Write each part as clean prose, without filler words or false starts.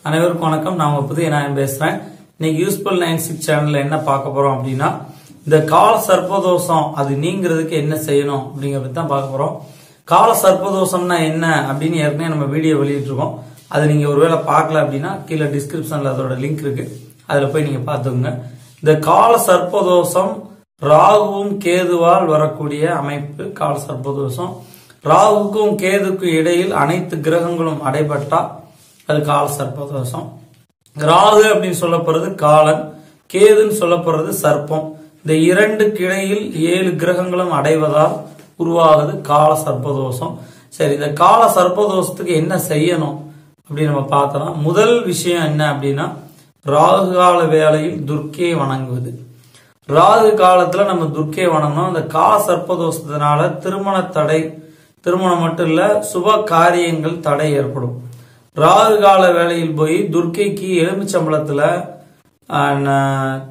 அனைவருக்கும் வணக்கம். நான் புதிய நான் பேசுறேன். இன்னைக்கு யூஸ்ஃபுல் 96 சேனல்ல என்ன பார்க்க போறோம் அப்படின்னா, இந்த கால சர்ப்பதோஷம் அது நீங்கிறதுக்கு என்ன செய்யணும் அப்படிங்கறத தான் பார்க்க போறோம். கால சர்ப்பதோஷம்னா என்ன அப்படின்னு ஏற்கனவே நம்ம வீடியோ வெளியிட்டு இருக்கோம். அது நீங்க ஒருவேளை பார்க்கல அப்படின்னா கீழே டிஸ்கிரிப்ஷன்ல அதோட லிங்க் இருக்கு, அதுல போய் நீங்க பாத்துக்கோங்க. இந்த கால சர்ப்பதோஷம் ராகுவும் கேதுவால் வரக்கூடிய அமைப்பு. கால சர்ப்பதோஷம் ராகுக்கும் கேதுக்கும் இடையில் அனைத்து கிரகங்களும் அடைபட்டா அது கால சர்ப்பதோஷம். ராகு அப்படின்னு சொல்லப்படுறது காலன், கேதுன்னு சொல்லப்படுறது சர்ப்பம். இந்த இரண்டுக்கு இடையில் 7 கிரகங்களும் அடைவதால் உருவாகுது கால சர்ப்பதோஷம். சரி, இந்த கால சர்ப்பதோஷத்துக்கு என்ன செய்யணும் அப்படின்னு நம்ம பார்த்தோம்னா, முதல் விஷயம் என்ன அப்படின்னா, ராகு கால வேளையில் துர்க்கையை வணங்குவது. ராகு காலத்துல நம்ம துர்க்கையை வணங்கணும். அந்த கால சர்ப்பதோஷத்தினால திருமண தடை, திருமணம் மட்டும் இல்ல சுப காரியங்கள் தடை ஏற்படும். ராகு கால வேளையில் போய் துர்க்கைக்கு எலுமிச்சம்பழத்துல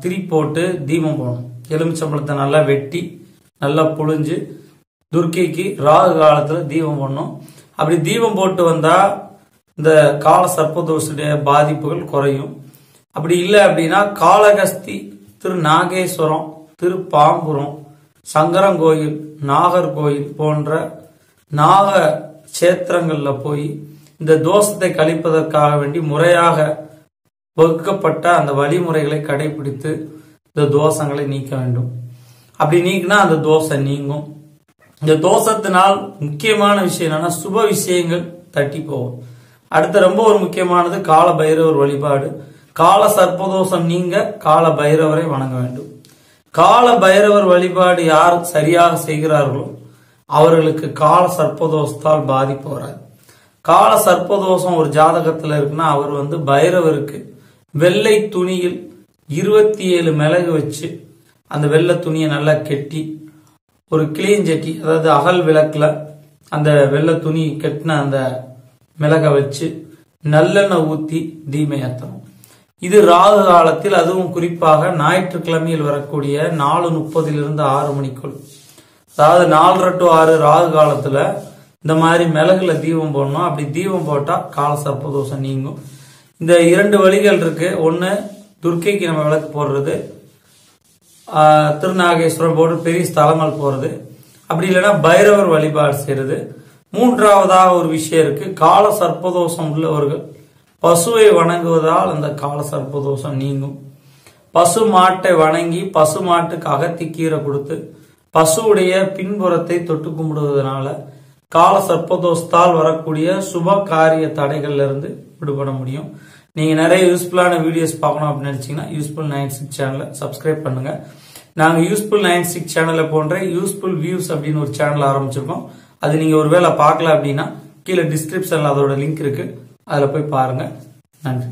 திரி போட்டு தீபம் போடணும். எலுமிச்சம்பழத்தை நல்லா வெட்டி நல்லா புழிஞ்சு துர்க்கைக்கு ராகு காலத்துல தீபம் போடணும். அப்படி தீபம் போட்டு வந்தா இந்த கால சர்ப்பதோஷுடைய பாதிப்புகள் குறையும். அப்படி இல்லை அப்படின்னா காளகஸ்தி, திரு நாகேஸ்வரம், திரு பாம்புரம், சங்கரங்கோயில், நாகர்கோயில் போன்ற நாக கஷேத்திரங்கள்ல போய் இந்த தோஷத்தை கழிப்பதற்காக வேண்டி முறையாக வகுக்கப்பட்ட அந்த வழிமுறைகளை கடைபிடித்து இந்த தோஷங்களை நீக்க வேண்டும். அப்படி நீக்கினா அந்த தோஷம் நீங்கும். இந்த தோஷத்தினால் முக்கியமான விஷயம் என்னன்னா, சுப விஷயங்கள் தட்டி போகும். அடுத்த ரொம்ப ஒரு முக்கியமானது கால பைரவர் வழிபாடு. கால சர்ப்பதோஷம் நீங்க கால பைரவரை வணங்க வேண்டும். கால பைரவர் வழிபாடு யார் சரியாக செய்கிறார்களோ அவர்களுக்கு கால சர்ப்பதோஷத்தால் பாதிப்பு வராது. கால சர்ப்பதோஷம் ஒரு ஜாதகத்துல இருக்குன்னா அவர் பைரவருக்கு வெள்ளை துணியில் 27 மிளகு வச்சு அந்த வெள்ளை துணியை நல்லா கெட்டி ஒரு கிளியஞ்சட்டி, அதாவது அகல் விளக்குல அந்த வெள்ளை துணி கெட்டின அந்த மிளகை வச்சு நல்லெண்ணெய் ஊத்தி தீமை ஏற்றணும். இது ராகு காலத்தில், அதுவும் குறிப்பாக ஞாயிற்றுக்கிழமையில் வரக்கூடிய 4:30 6 மணிக்குள், அதாவது 4:30 to 6 ராகு காலத்துல இந்த மாதிரி மிளகுல தீபம் போடணும். அப்படி தீபம் போட்டா கால சர்ப்பதோஷம் நீங்கும். இந்த 2 வழிகள் இருக்கு. ஒன்னு துர்க்கைக்கு நம்ம விளக்கு போடுறது, திருநாகேஸ்வரம் போட்டு பெரிய ஸ்தலங்கள் போறது, அப்படி இல்லைன்னா பைரவர் வழிபாடு செய்யறது. மூன்றாவதாக ஒரு விஷயம் இருக்கு. கால சர்ப்பதோஷம் உள்ளவர்கள் பசுவை வணங்குவதால் அந்த கால சர்ப்பதோஷம் நீங்கும். பசு மாட்டை வணங்கி பசு மாட்டுக்கு அகத்தி கீரை கொடுத்து பசுவுடைய பின்புறத்தை தொட்டு கும்பிடுவதனால கால சர்ப்பதோஷத்தால் வரக்கூடிய சுப காரிய தடைகள்ல இருந்து விடுபட முடியும். நீங்க நிறைய யூஸ்ஃபுல்லான வீடியோஸ் பார்க்கணும் அப்படின்னு நினைச்சீங்கன்னா யூஸ்ஃபுல் 96 சேனலை சப்ஸ்கிரைப் பண்ணுங்க. நாங்க யூஸ்ஃபுல் 96 சேனலை போன்ற யூஸ்ஃபுல் வியூஸ் அப்படின்னு ஒரு சேனல் ஆரம்பிச்சிருக்கோம். அது நீங்க ஒருவேளை பார்க்கல அப்படின்னா கீழே டிஸ்கிரிப்ஷன்ல அதோட லிங்க் இருக்கு, அதுல போய் பாருங்க. நன்றி.